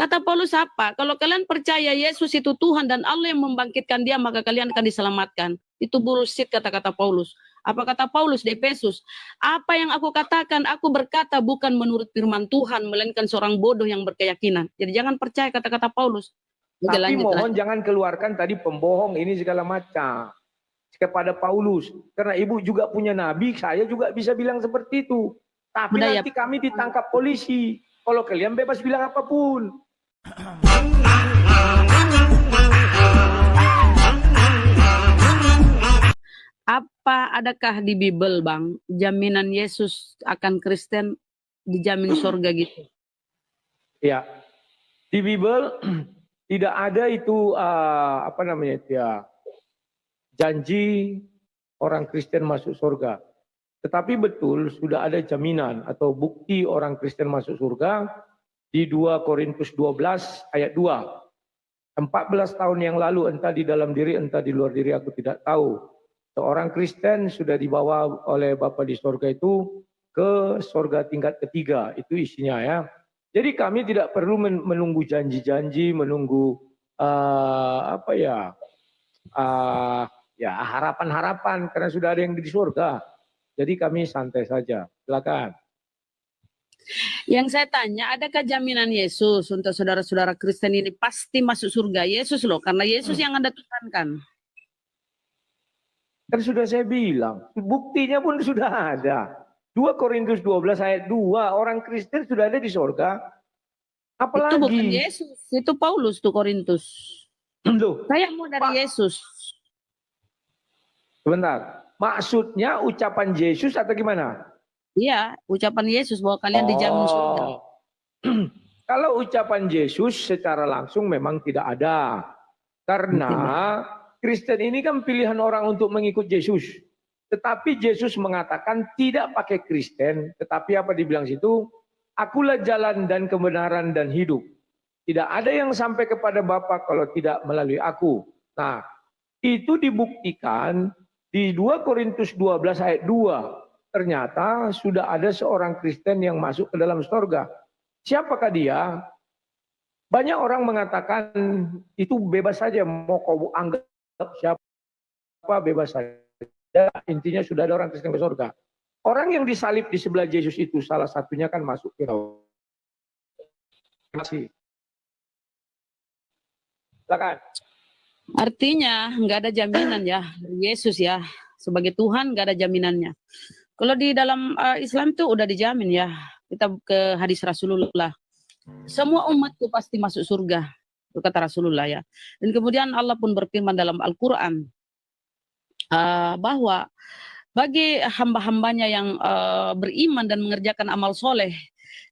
Kata Paulus apa? Kalau kalian percaya Yesus itu Tuhan dan Allah yang membangkitkan dia, maka kalian akan diselamatkan. Itu bullshit kata-kata Paulus. Apa kata Paulus di Efesus? Apa yang aku katakan, aku berkata bukan menurut firman Tuhan, melainkan seorang bodoh yang berkeyakinan. Jadi jangan percaya kata-kata Paulus. Oke, Tapi lanjut, mohon lanjut. jangan keluarkan tadi pembohong ini segala macam kepada Paulus. Karena ibu juga punya nabi, saya juga bisa bilang seperti itu. Tapi Udah, nanti kami ditangkap polisi. Kalau kalian bebas bilang apapun. Apa adakah di Bible, Bang, jaminan Yesus akan Kristen dijamin surga gitu? Ya, di Bible tidak ada itu apa namanya itu ya, janji orang Kristen masuk surga. Tetapi betul sudah ada jaminan atau bukti orang Kristen masuk surga di 2 Korintus 12 ayat 2. 14 tahun yang lalu, entah di dalam diri entah di luar diri aku tidak tahu, seorang Kristen sudah dibawa oleh Bapa di surga itu ke surga tingkat ketiga. Itu isinya ya. Jadi kami tidak perlu menunggu janji-janji, menunggu apa ya, ya harapan-harapan karena sudah ada yang di surga. Jadi kami santai saja. Silakan. Yang saya tanya, adakah jaminan Yesus untuk saudara-saudara Kristen ini pasti masuk surga? Yesus loh, karena Yesus yang Anda tuhankan. Kan sudah saya bilang, buktinya pun sudah ada. 2 Korintus 12 ayat 2, orang Kristen sudah ada di surga. Apalagi? Itu bukan Yesus, itu Paulus tuh Korintus. Loh, saya mau dari Yesus. Sebentar, maksudnya ucapan Yesus atau gimana? Iya, ucapan Yesus bahwa kalian dijamin surga. Kalau ucapan Yesus secara langsung memang tidak ada. Karena Kristen ini kan pilihan orang untuk mengikut Yesus. Tetapi Yesus mengatakan tidak pakai Kristen, tetapi apa dibilang situ? Akulah jalan dan kebenaran dan hidup. Tidak ada yang sampai kepada Bapa kalau tidak melalui aku. Nah, itu dibuktikan di 2 Korintus 12 ayat 2. Ternyata sudah ada seorang Kristen yang masuk ke dalam surga. Siapakah dia? Banyak orang mengatakan itu bebas saja, mau kau anggap siapa bebas saja. Intinya sudah ada orang Kristen ke surga. Orang yang disalib di sebelah Yesus itu salah satunya kan masuk ke surga. Terima kasih. Silakan. Artinya nggak ada jaminan ya Yesus ya sebagai Tuhan, nggak ada jaminannya. Kalau di dalam Islam tuh udah dijamin ya. Kita ke hadis Rasulullah. Semua umatku pasti masuk surga. Itu kata Rasulullah ya. Dan kemudian Allah pun berfirman dalam Al-Quran bahwa bagi hamba-hambanya yang beriman dan mengerjakan amal soleh,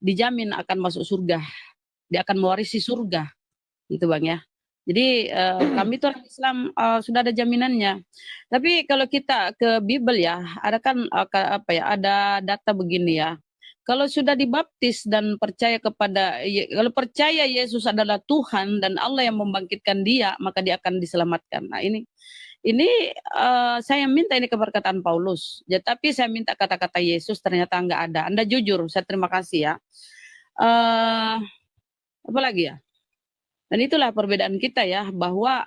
dijamin akan masuk surga. Dia akan mewarisi surga. Gitu Bang ya. Jadi kami itu orang Islam sudah ada jaminannya. Tapi kalau kita ke Bible ya, ada kan ada data begini ya. Kalau sudah dibaptis dan percaya kalau percaya Yesus adalah Tuhan dan Allah yang membangkitkan dia, maka dia akan diselamatkan. Nah ini saya minta ini keberkatan Paulus. Ya, tapi saya minta kata-kata Yesus ternyata nggak ada. Anda jujur, saya terima kasih ya. Apa lagi ya? Dan itulah perbedaan kita ya, bahwa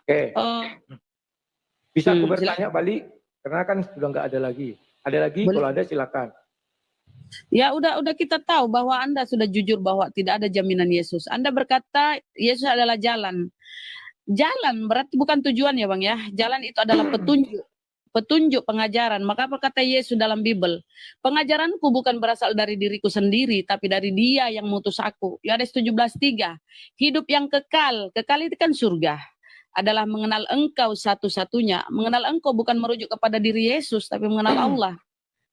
bisa aku bertanya balik karena kan sudah nggak ada lagi. Ada lagi? Boleh. Kalau ada silakan. Ya udah kita tahu bahwa Anda sudah jujur bahwa tidak ada jaminan Yesus. Anda berkata Yesus adalah jalan. Jalan berarti bukan tujuan ya Bang ya. Jalan itu adalah petunjuk pengajaran. Maka apa kata Yesus dalam Bible? Pengajaranku bukan berasal dari diriku sendiri, tapi dari Dia yang mengutus aku. Yohanes 17:3. Hidup yang kekal itu kan surga. Adalah mengenal Engkau satu-satunya. Mengenal Engkau bukan merujuk kepada diri Yesus, tapi mengenal Allah.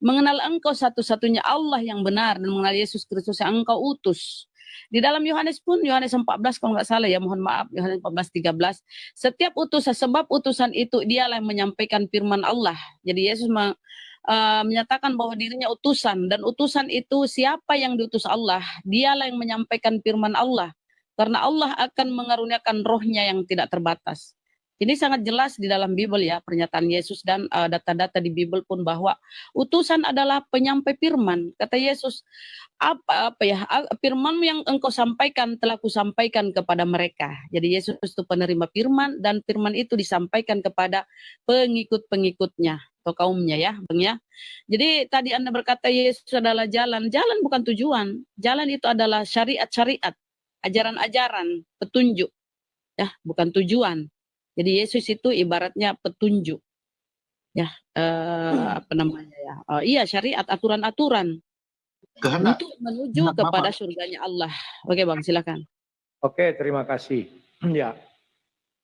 Mengenal Engkau satu-satunya Allah yang benar dan mengenal Yesus Kristus yang Engkau utus. Di dalam Yohanes pun, Yohanes 14 kalau nggak salah ya, mohon maaf, Yohanes 14:13. Setiap utusan, sebab utusan itu dialah yang menyampaikan firman Allah. Jadi Yesus menyatakan bahwa dirinya utusan, dan utusan itu siapa yang diutus Allah, dialah yang menyampaikan firman Allah. Karena Allah akan mengaruniakan rohnya yang tidak terbatas. Ini sangat jelas di dalam Bible ya, pernyataan Yesus dan data-data di Bible pun bahwa utusan adalah penyampai firman. Kata Yesus, firman yang engkau sampaikan telah kusampaikan kepada mereka. Jadi Yesus itu penerima firman dan firman itu disampaikan kepada pengikut-pengikutnya atau kaumnya ya, Bang ya. Jadi tadi Anda berkata Yesus adalah jalan. Jalan bukan tujuan. Jalan itu adalah syariat-syariat, ajaran-ajaran, petunjuk. Ya, bukan tujuan. Jadi Yesus itu ibaratnya petunjuk, ya apa namanya ya, iya syariat, aturan-aturan untuk menuju kepada surganya Allah. Oke Bang, silakan. Oke, terima kasih. Ya,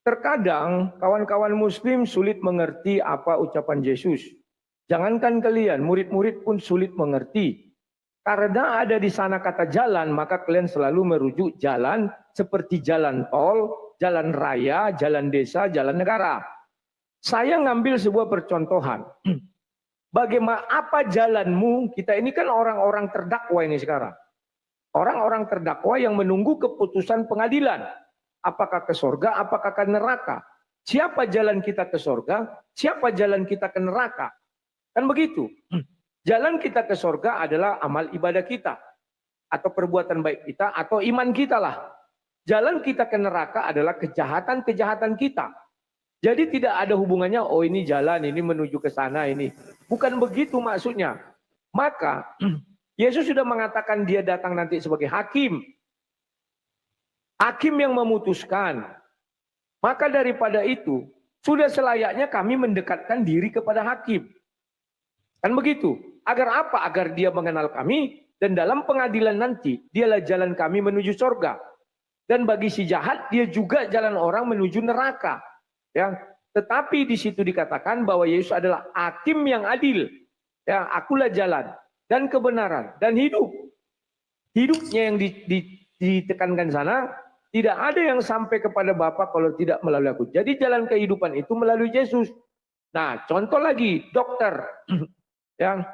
terkadang kawan-kawan Muslim sulit mengerti apa ucapan Yesus. Jangankan kalian, murid-murid pun sulit mengerti. Karena ada di sana kata jalan, maka kalian selalu merujuk jalan seperti jalan tol, jalan raya, jalan desa, jalan negara. Saya ngambil sebuah percontohan. Bagaimana apa jalanmu? Kita ini kan orang-orang terdakwa ini sekarang. Orang-orang terdakwa yang menunggu keputusan pengadilan. Apakah ke surga, apakah ke neraka? Siapa jalan kita ke surga? Siapa jalan kita ke neraka? Kan begitu. Jalan kita ke surga adalah amal ibadah kita. Atau perbuatan baik kita, atau iman kita lah. Jalan kita ke neraka adalah kejahatan-kejahatan kita. Jadi tidak ada hubungannya, oh ini jalan, ini menuju ke sana, ini. Bukan begitu maksudnya. Maka, Yesus sudah mengatakan dia datang nanti sebagai hakim. Hakim yang memutuskan. Maka daripada itu, sudah selayaknya kami mendekatkan diri kepada hakim. Kan begitu. Agar apa? Agar dia mengenal kami. Dan dalam pengadilan nanti, dialah jalan kami menuju surga. Dan bagi si jahat, dia juga jalan orang menuju neraka. Ya, tetapi di situ dikatakan bahwa Yesus adalah hakim yang adil. Ya, akulah jalan dan kebenaran dan hidup. Hidupnya yang ditekankan sana, tidak ada yang sampai kepada Bapa kalau tidak melalui aku. Jadi jalan kehidupan itu melalui Yesus. Nah, contoh lagi, dokter. Ya,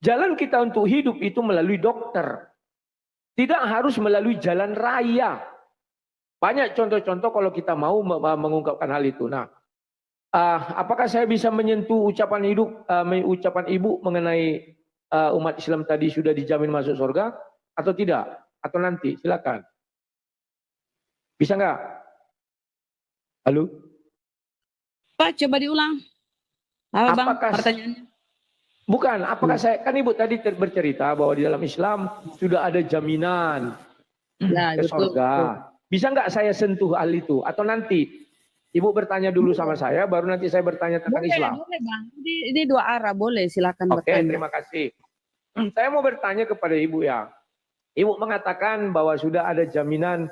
jalan kita untuk hidup itu melalui dokter. Tidak harus melalui jalan raya. Banyak contoh-contoh kalau kita mau mengungkapkan hal itu. Nah, apakah saya bisa menyentuh ucapan Ibu mengenai umat Islam tadi sudah dijamin masuk surga atau tidak? Atau nanti? Silakan. Bisa nggak? Halo? Pak, coba diulang. Bang, pertanyaannya? Bukan, apakah saya, kan Ibu tadi bercerita bahwa di dalam Islam sudah ada jaminan ke surga. Bisa nggak saya sentuh hal itu? Atau nanti Ibu bertanya dulu sama saya, baru nanti saya bertanya tentang Islam. Boleh Bang, ini dua arah, boleh silakan bertanya. Oke, terima kasih. Saya mau bertanya kepada Ibu ya. Ibu mengatakan bahwa sudah ada jaminan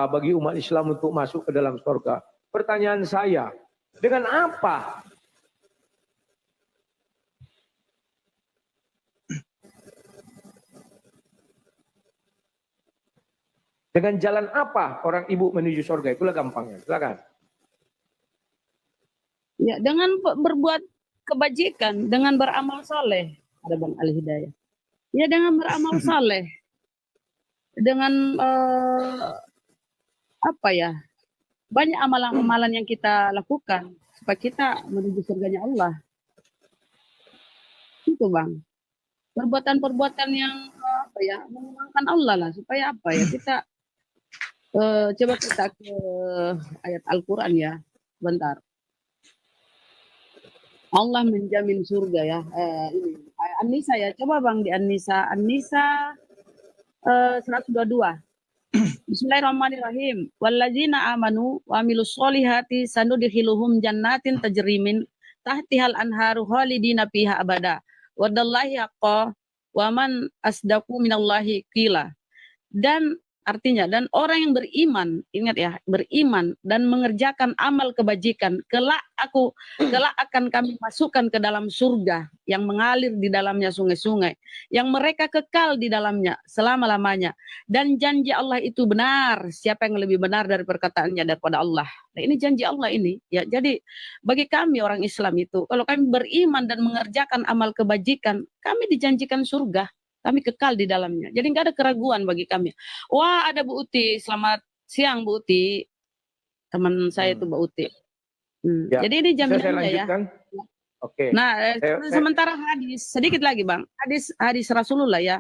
bagi umat Islam untuk masuk ke dalam surga. Pertanyaan saya, dengan apa? Dengan jalan apa orang Ibu menuju surga? Itulah gampangnya. Silakan. Ya, dengan berbuat kebajikan, dengan beramal saleh. Ada Bang Ali Hidayah. Ya, dengan beramal saleh. Dengan apa ya? Banyak amalan-amalan yang kita lakukan supaya kita menuju surganya Allah. Itu Bang. Perbuatan-perbuatan yang apa ya? Menyenangkan Allah lah, supaya apa ya? Kita coba kita ke ayat Al-Quran ya, bentar. Allah menjamin surga ya. Ini An-Nisa ya, coba Bang di An-Nisa. An-Nisa 122. Bismillahirrahmanirrahim. Walladzina amanu wa amilus solihati sanudkhiluhum jannatin tajri min tahtihal anharu khalidina fiha abada. Wadallahi haqqa wa man asdaqu minallahi qila. Dan artinya, dan orang yang beriman, ingat ya, beriman dan mengerjakan amal kebajikan, kelak akan kami masukkan ke dalam surga yang mengalir di dalamnya sungai-sungai, yang mereka kekal di dalamnya selama-lamanya. Dan janji Allah itu benar. Siapa yang lebih benar dari perkataannya daripada Allah? Nah, ini janji Allah ini. Ya, jadi bagi kami orang Islam itu, kalau kami beriman dan mengerjakan amal kebajikan, kami dijanjikan surga. Kami kekal di dalamnya. Jadi nggak ada keraguan bagi kami. Wah, ada Bu Uti. Selamat siang Bu Uti. Teman saya itu Bu Uti. Ya, Jadi ini bisa saya jaminannya ya. lanjutkan? Oke. Nah, sementara hadis, sedikit lagi Bang, hadis Rasulullah ya.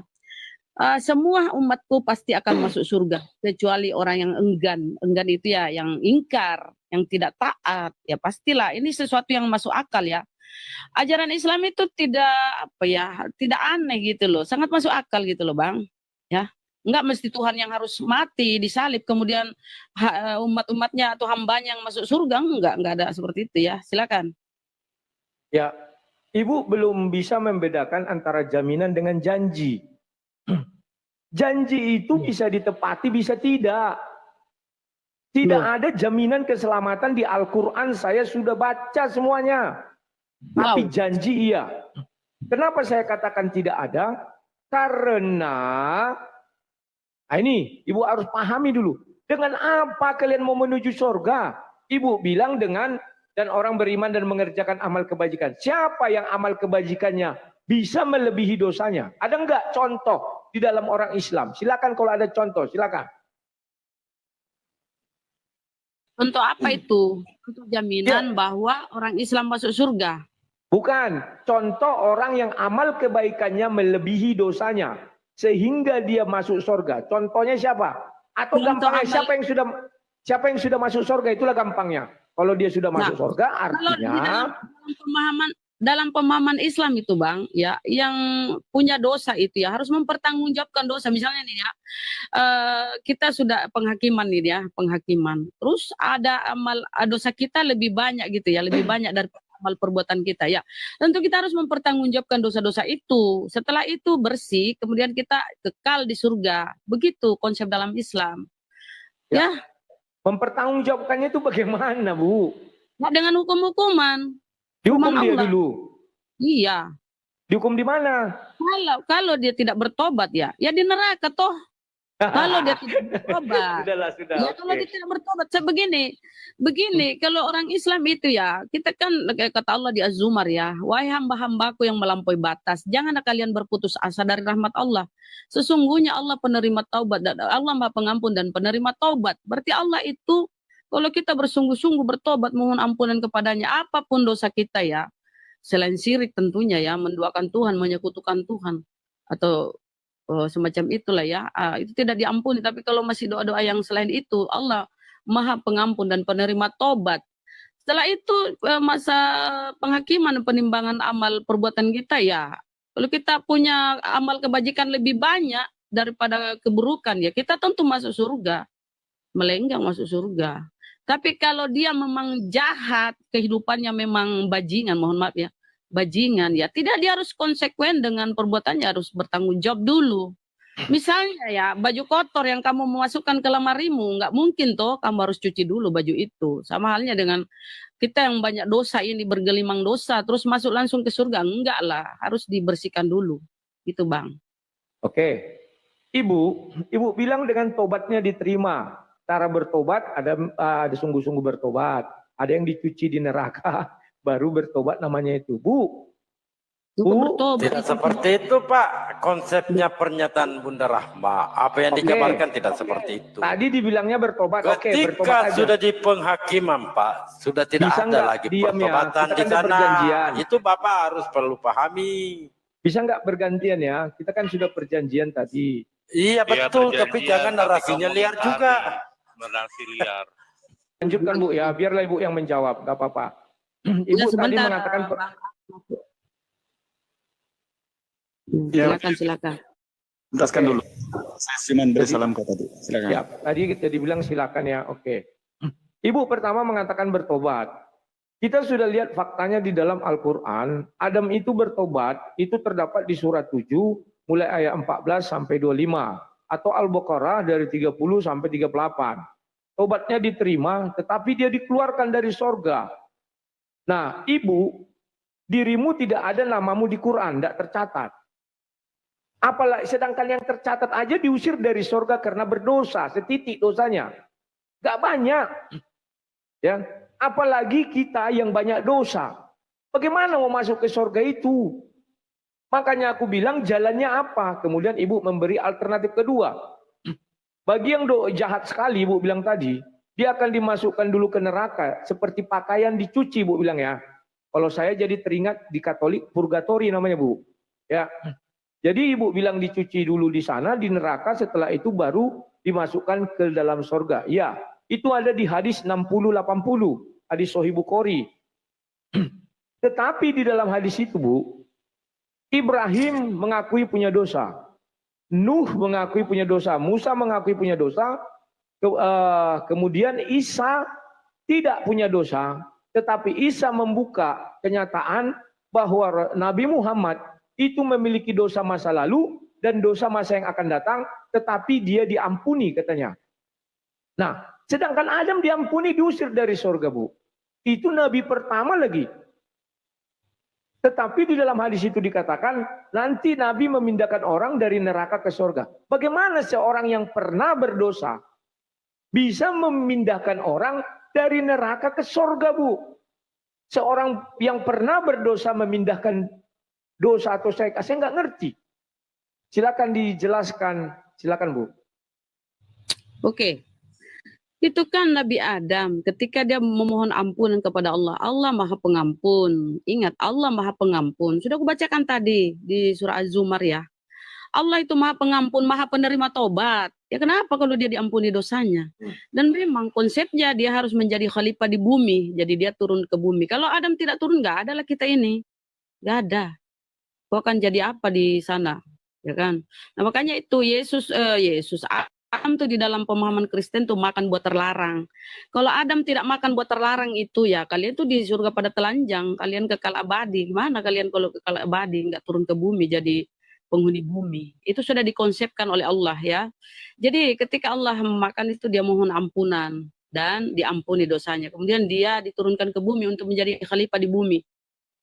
Semua umatku pasti akan masuk surga kecuali orang yang enggan itu ya, yang ingkar, yang tidak taat, ya pastilah ini sesuatu yang masuk akal ya. Ajaran Islam itu tidak apa ya, tidak aneh gitu loh, sangat masuk akal gitu loh Bang, ya. Enggak mesti Tuhan yang harus mati disalib kemudian umat-umatnya atau hambanya yang masuk surga, enggak ada seperti itu ya. Silakan. Ya, Ibu belum bisa membedakan antara jaminan dengan janji. Janji itu bisa ditepati, bisa tidak. Tidak ada jaminan keselamatan di Al-Quran, saya sudah baca semuanya. Tapi janji iya. Kenapa saya katakan tidak ada? Karena, nah ini Ibu harus pahami dulu. Dengan apa kalian mau menuju surga? Ibu bilang dengan, dan orang beriman dan mengerjakan amal kebajikan. Siapa yang amal kebajikannya bisa melebihi dosanya? Ada enggak contoh di dalam orang Islam? Silakan kalau ada contoh, silakan. Untuk apa itu? Untuk jaminan bahwa orang Islam masuk surga. Bukan, contoh orang yang amal kebaikannya melebihi dosanya sehingga dia masuk surga. Contohnya siapa? Atau gampangnya siapa yang sudah masuk surga, itulah gampangnya. Kalau dia sudah masuk surga artinya dalam pemahaman Islam itu Bang, ya, yang punya dosa itu ya harus mempertanggungjawabkan dosa. Misalnya nih ya, kita sudah penghakiman nih ya, penghakiman. Terus ada dosa kita lebih banyak gitu ya, lebih banyak dari amal perbuatan kita ya. Tentu kita harus mempertanggungjawabkan dosa-dosa itu. Setelah itu bersih, kemudian kita kekal di surga. Begitu konsep dalam Islam. Ya. Mempertanggungjawabkannya itu bagaimana, Bu? Nah, dengan hukum-hukuman. Dihukum dia dulu. Iya. Dihukum di mana? Kalau dia tidak bertobat ya di neraka toh. Kalau dia tidak bertobat. Sudah. Ya kalau dia tidak bertobat, begini, kalau orang Islam itu ya, kita kan kata Allah di Az-Zumar ya, wahai hamba-hambaku yang melampaui batas, janganlah kalian berputus asa dari rahmat Allah. Sesungguhnya Allah penerima taubat, dan Allah Maha Pengampun dan penerima taubat. Berarti Allah itu kalau kita bersungguh-sungguh bertobat mohon ampunan kepadanya apapun dosa kita ya, selain syirik tentunya ya, menduakan Tuhan, menyekutukan Tuhan atau semacam itulah ya, itu tidak diampuni. Tapi kalau masih doa-doa yang selain itu, Allah Maha Pengampun dan penerima tobat. Setelah itu masa penghakiman, penimbangan amal perbuatan kita ya, kalau kita punya amal kebajikan lebih banyak daripada keburukan ya, kita tentu masuk surga, melenggang masuk surga. Tapi kalau dia memang jahat, kehidupannya memang bajingan, mohon maaf ya, bajingan ya, tidak, dia harus konsekuen dengan perbuatannya, harus bertanggung jawab dulu. Misalnya ya, baju kotor yang kamu memasukkan ke lemarimu, nggak mungkin toh kamu harus cuci dulu baju itu. Sama halnya dengan kita yang banyak dosa ini, bergelimang dosa terus masuk langsung ke surga, enggak lah, harus dibersihkan dulu. Itu Bang. Oke. Ibu bilang dengan tobatnya diterima. Cara bertobat ada sungguh-sungguh bertobat, ada yang dicuci di neraka baru bertobat namanya itu. Bu, tidak seperti itu Pak, konsepnya pernyataan Bunda Rahma. Apa yang dijabarkan tidak seperti itu. Tadi dibilangnya bertobat. Ketika bertobat sudah di penghakiman Pak, sudah tidak ada lagi pertobatan di sana. Itu Bapak harus perlu pahami. Bisa nggak bergantian ya? Kita kan sudah perjanjian tadi. Iya betul, tapi jangan narasinya liar juga. Narasi liar. Lanjutkan Bu ya, biarlah Ibu yang menjawab, nggak apa-apa. Ibu tadi mengatakan silakan. Jelaskan dulu. Saya cuma beri salam ke tadi. Silakan. Ya, tadi kita dibilang silakan ya. Oke. Ibu pertama mengatakan bertobat. Kita sudah lihat faktanya di dalam Al-Qur'an, Adam itu bertobat, itu terdapat di surat 7 mulai ayat 14 sampai 25 atau Al-Baqarah dari 30 sampai 38. Tobatnya diterima, tetapi dia dikeluarkan dari sorga. Nah, Ibu, dirimu tidak ada namamu di Quran, tidak tercatat. Apalagi sedangkan yang tercatat aja diusir dari sorga karena berdosa, setitik dosanya. Gak banyak. Ya, apalagi kita yang banyak dosa. Bagaimana mau masuk ke sorga itu? Makanya aku bilang jalannya apa? Kemudian Ibu memberi alternatif kedua. Bagi yang jahat sekali, Ibu bilang tadi, dia akan dimasukkan dulu ke neraka seperti pakaian dicuci, Bu bilang ya. Kalau saya jadi teringat di Katolik purgatori namanya, Bu. Ya. Jadi Ibu bilang dicuci dulu di sana di neraka, setelah itu baru dimasukkan ke dalam sorga. Ya, itu ada di hadis 60-80, hadis Sahih Bukhari. Tetapi di dalam hadis itu, Bu, Ibrahim mengakui punya dosa, Nuh mengakui punya dosa, Musa mengakui punya dosa, kemudian Isa tidak punya dosa, tetapi Isa membuka kenyataan bahwa Nabi Muhammad itu memiliki dosa masa lalu dan dosa masa yang akan datang, tetapi dia diampuni katanya. Nah, sedangkan Adam diampuni, diusir dari surga, Bu. Itu Nabi pertama lagi. Tetapi di dalam hadis itu dikatakan, nanti Nabi memindahkan orang dari neraka ke surga. Bagaimana seorang yang pernah berdosa bisa memindahkan orang dari neraka ke surga, Bu? Seorang yang pernah berdosa memindahkan dosa atau saya nggak ngerti. Silakan dijelaskan, silakan, Bu. Oke. Itu kan Nabi Adam ketika dia memohon ampunan kepada Allah. Allah Maha Pengampun. Ingat, Allah Maha Pengampun. Sudah aku bacakan tadi di surah Az-Zumar ya. Allah itu Maha Pengampun, Maha Penerima Tobat. Ya kenapa kalau dia diampuni dosanya? Dan memang konsepnya dia harus menjadi khalifah di bumi. Jadi dia turun ke bumi. Kalau Adam tidak turun, nggak ada lah kita ini. Nggak ada. Kau akan jadi apa di sana? Ya kan? Nah makanya itu Adam tuh di dalam pemahaman Kristen tuh makan buat terlarang. Kalau Adam tidak makan buat terlarang itu ya kalian tuh di surga pada telanjang, kalian kekal abadi. Gimana kalian kalau kekal abadi nggak turun ke bumi jadi penghuni bumi? Itu sudah dikonsepkan oleh Allah ya. Jadi ketika Allah makan itu dia mohon ampunan dan diampuni dosanya. Kemudian dia diturunkan ke bumi untuk menjadi khalifah di bumi.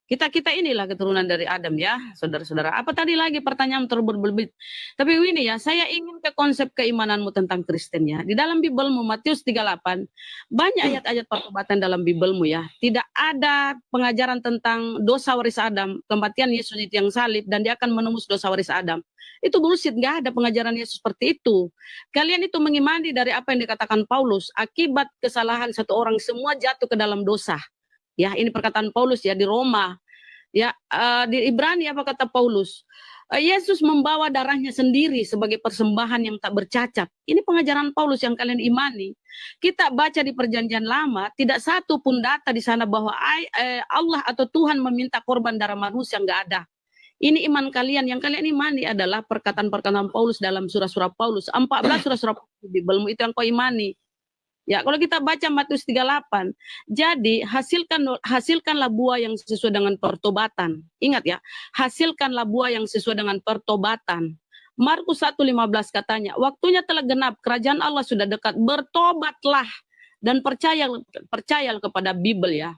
Kita inilah keturunan dari Adam ya, saudara-saudara. Apa tadi lagi pertanyaan terberbit? Tapi ini ya, saya ingin ke konsep keimananmu tentang Kristen ya. Di dalam Bibelmu Matius 38, banyak ayat-ayat pertobatan dalam Bibelmu ya. Tidak ada pengajaran tentang dosa waris Adam, kematian Yesus itu yang salib, dan dia akan menembus dosa waris Adam. Itu bullshit, nggak ada pengajaran Yesus seperti itu. Kalian itu mengimani dari apa yang dikatakan Paulus, akibat kesalahan satu orang semua jatuh ke dalam dosa. Ya, ini perkataan Paulus ya di Roma. Ya, di Ibrani apa kata Paulus? Yesus membawa darahnya sendiri sebagai persembahan yang tak bercacat. Ini pengajaran Paulus yang kalian imani. Kita baca di Perjanjian Lama, tidak satu pun data di sana bahwa Allah atau Tuhan meminta korban darah manusia, nggak ada. Ini iman kalian, yang kalian imani adalah perkataan-perkataan Paulus dalam surah-surah Paulus. 14 surah-surah di Bibelmu itu yang kau imani. Ya, kalau kita baca Matius 38, jadi hasilkanlah buah yang sesuai dengan pertobatan. Ingat ya, hasilkanlah buah yang sesuai dengan pertobatan. Markus 1:15 katanya, waktunya telah genap, kerajaan Allah sudah dekat, bertobatlah dan percayalah kepada Bibel ya.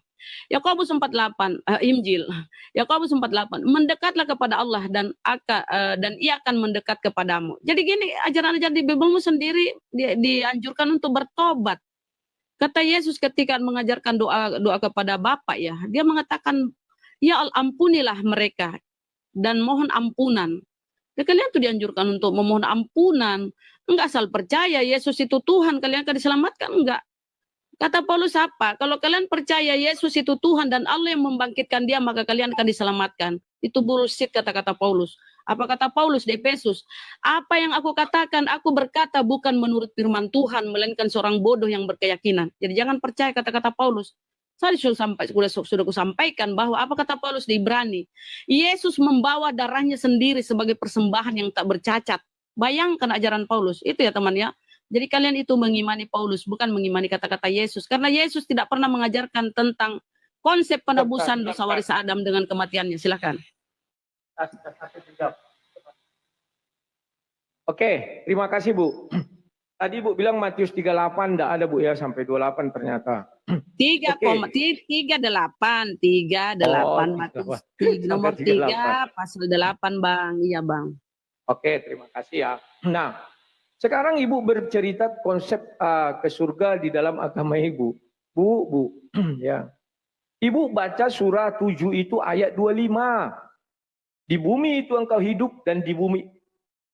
Yakobus 4:8, Injil. Yakobus 4:8, mendekatlah kepada Allah dan ia akan mendekat kepadamu. Jadi gini, ajaran-ajaran di Bibelmu sendiri dianjurkan untuk bertobat. Kata Yesus ketika mengajarkan doa kepada Bapa ya, dia mengatakan, ya Allah, ampunilah mereka dan mohon ampunan. Ya, kalian tuh dianjurkan untuk memohon ampunan. Enggak asal percaya Yesus itu Tuhan, kalian akan diselamatkan, enggak. Kata Paulus apa? Kalau kalian percaya Yesus itu Tuhan dan Allah yang membangkitkan dia, maka kalian akan diselamatkan. Itu bullshit kata-kata Paulus. Apa kata Paulus di Efesus? Apa yang aku katakan, aku berkata bukan menurut firman Tuhan, melainkan seorang bodoh yang berkeyakinan. Jadi jangan percaya kata-kata Paulus. Saya sudah kusampaikan bahwa apa kata Paulus di Ibrani? Yesus membawa darahnya sendiri sebagai persembahan yang tak bercacat. Bayangkan ajaran Paulus. Itu ya teman ya. Jadi kalian itu mengimani Paulus, bukan mengimani kata-kata Yesus. Karena Yesus tidak pernah mengajarkan tentang konsep penebusan dosa waris Adam dengan kematiannya. Silakan. Oke, terima kasih Bu. Tadi Bu bilang Matius 38, enggak ada Bu ya, sampai 28 ternyata. 38, Matius nomor 3, pasal 8 Bang. Iya Bang. Oke, terima kasih ya. Nah, sekarang Ibu bercerita konsep ke surga di dalam agama Ibu. Bu, ya. Ibu baca surah 7 itu ayat 25. Di bumi itu engkau hidup dan di bumi,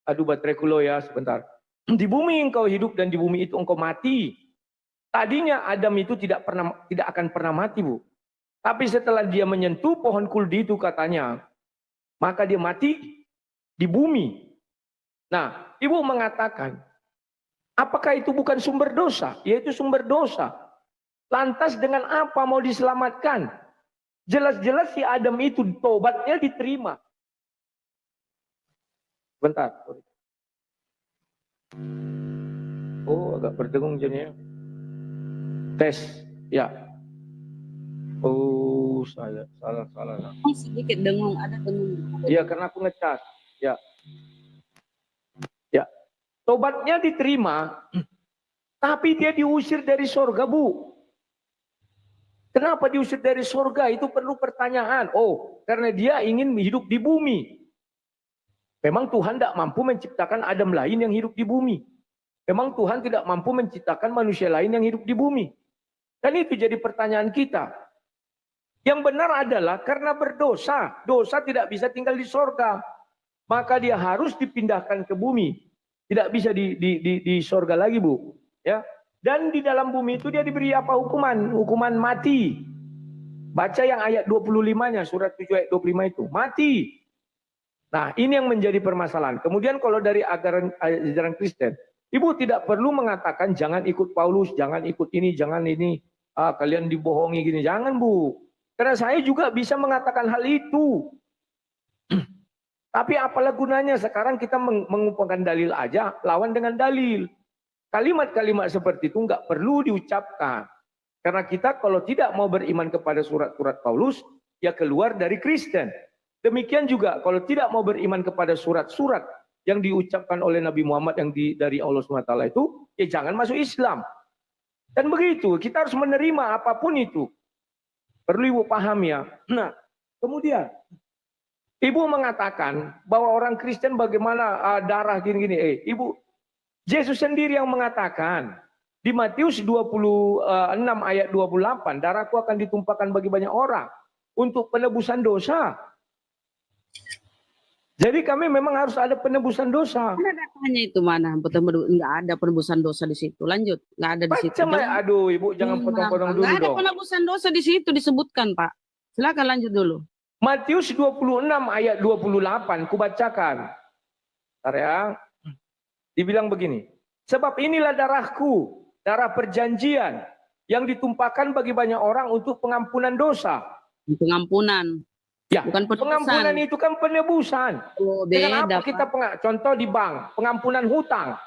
aduh bateraiku low ya sebentar. Di bumi engkau hidup dan di bumi itu engkau mati. Tadinya Adam itu tidak akan pernah mati, Bu. Tapi setelah dia menyentuh pohon kuldi itu katanya, maka dia mati di bumi. Nah, Ibu mengatakan, apakah itu bukan sumber dosa? Yaitu sumber dosa. Lantas dengan apa mau diselamatkan? Jelas-jelas si Adam itu tobatnya diterima. Bentar. Oh, agak berdengung jadinya. Tes, ya. Oh, saya salah. Sedikit dengung, ada dengung. Iya, karena aku ngecas. Ya. Ya. Tobatnya diterima, tapi dia diusir dari sorga, Bu. Kenapa diusir dari sorga? Itu perlu pertanyaan. Oh, karena dia ingin hidup di bumi. Memang Tuhan tidak mampu menciptakan Adam lain yang hidup di bumi. Memang Tuhan tidak mampu menciptakan manusia lain yang hidup di bumi. Dan itu jadi pertanyaan kita. Yang benar adalah karena berdosa. Dosa tidak bisa tinggal di sorga. Maka dia harus dipindahkan ke bumi. Tidak bisa di sorga lagi, Bu. Ya. Dan di dalam bumi itu dia diberi apa hukuman? Hukuman mati. Baca yang ayat 25-nya, surat 7 ayat 25 itu. Mati. Nah, ini yang menjadi permasalahan. Kemudian kalau dari ajaran Kristen, Ibu tidak perlu mengatakan jangan ikut Paulus, jangan ikut ini, jangan ini. Kalian dibohongi gini. Jangan, Bu. Karena saya juga bisa mengatakan hal itu. Tapi apalah gunanya sekarang kita mengumpulkan dalil aja, lawan dengan dalil. Kalimat-kalimat seperti itu nggak perlu diucapkan. Karena kita kalau tidak mau beriman kepada surat-surat Paulus, ya keluar dari Kristen. Demikian juga kalau tidak mau beriman kepada surat-surat yang diucapkan oleh Nabi Muhammad yang dari Allah SWT itu, ya jangan masuk Islam. Dan begitu, kita harus menerima apapun itu. Perlu Ibu paham ya. Nah, kemudian Ibu mengatakan bahwa orang Kristen bagaimana darah gini-gini. Ibu, Yesus sendiri yang mengatakan di Matius 26 ayat 28, darahku akan ditumpahkan bagi banyak orang untuk penebusan dosa. Jadi kami memang harus ada penebusan dosa. Mana datanya itu mana? Enggak ada penebusan dosa di situ. Lanjut, enggak ada di situ. Aduh, Ibu jangan potong-potong dulu dong. Enggak ada penebusan dosa di situ disebutkan, Pak. Silakan lanjut dulu. Matius 26 ayat 28, kubacakan. Bentar ya. Dibilang begini. Sebab inilah darahku, darah perjanjian yang ditumpahkan bagi banyak orang untuk pengampunan dosa. Pengampunan. Ya, bukan pengampunan itu kan penebusan. Oh, beda, dengan apa kita contoh di bank, pengampunan hutang.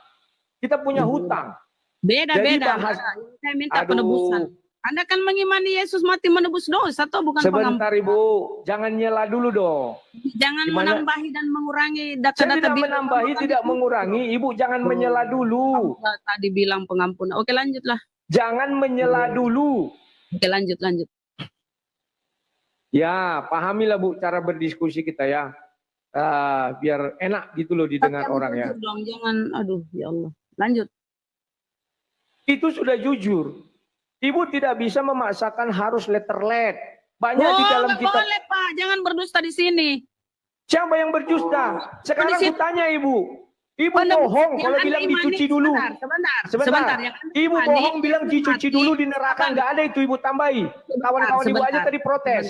Kita punya hutang. Beda. Saya minta penebusan. Anda kan mengimani Yesus mati menebus dosa atau bukan pengampunan? Sebentar Ibu, jangan nyela dulu dong. Jangan menambahi dan mengurangi data-data. Saya tidak menambahi, tidak mengurangi. Ibu jangan menyela dulu. Tadi bilang pengampunan. Oke, lanjutlah. Jangan menyela dulu. Oke, lanjut. Ya, pahamilah Bu cara berdiskusi kita ya. Biar enak gitu loh didengar orang ya. Dong, jangan, aduh ya Allah. Lanjut. Itu sudah jujur. Ibu tidak bisa memaksakan harus letter-let. Banyak di dalam kitab. Boleh Pak, jangan berdusta di sini. Siapa yang berdusta? Sekarang aku tanya Ibu. Ibu bohong kalau bilang dicuci dulu. Sebentar. Ibu bohong bilang dicuci dulu di neraka. Nggak ada itu Ibu tambahi. Kawan-kawan Ibu aja tadi protes.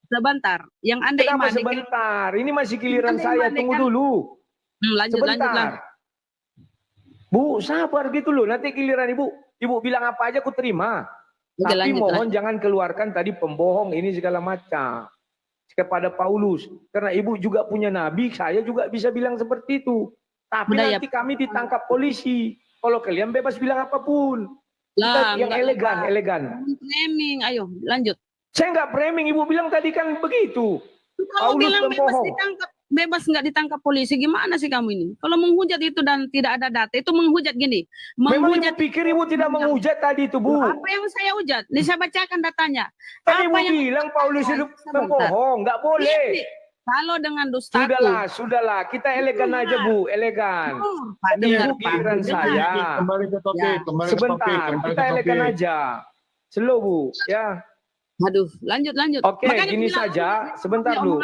Sebentar. Yang Anda imani. Sebentar. Ini masih giliran saya. Tunggu dulu. Lanjutlah. Bu, sabar gitu loh. Nanti giliran Ibu. Ibu bilang apa aja aku terima. Tapi mohon jangan keluarkan tadi pembohong ini segala macam. Kepada Paulus. Karena Ibu juga punya nabi. Saya juga bisa bilang seperti itu. Tapi nanti kami ditangkap polisi. Kalau kalian bebas bilang apapun. Yang elegan. Framing, ayo lanjut. Saya nggak framing, Ibu bilang tadi kan begitu. Kalau bilang bebas nggak ditangkap polisi, gimana sih kamu ini? Kalau menghujat itu dan tidak ada data, itu menghujat gini. Memang Ibu pikir Ibu tidak menghujat tadi itu, Bu? Apa yang saya hujat? Ini saya bacakan datanya. Tadi Ibu bilang Paulus itu pembohong, nggak boleh. Kalau dengan dusta. Sudahlah. Kita elegan aja Bu, elegan. Ibu giliran saya. Kembali ke topik. Sebentar, kita elegan aja. Slow Bu, ya. Aduh, lanjut. Oke, gini saja. Sebentar dulu.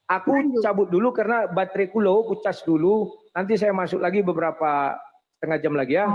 Aku cabut dulu karena bateraiku low, aku cas dulu. Nanti saya masuk lagi beberapa setengah jam lagi ya.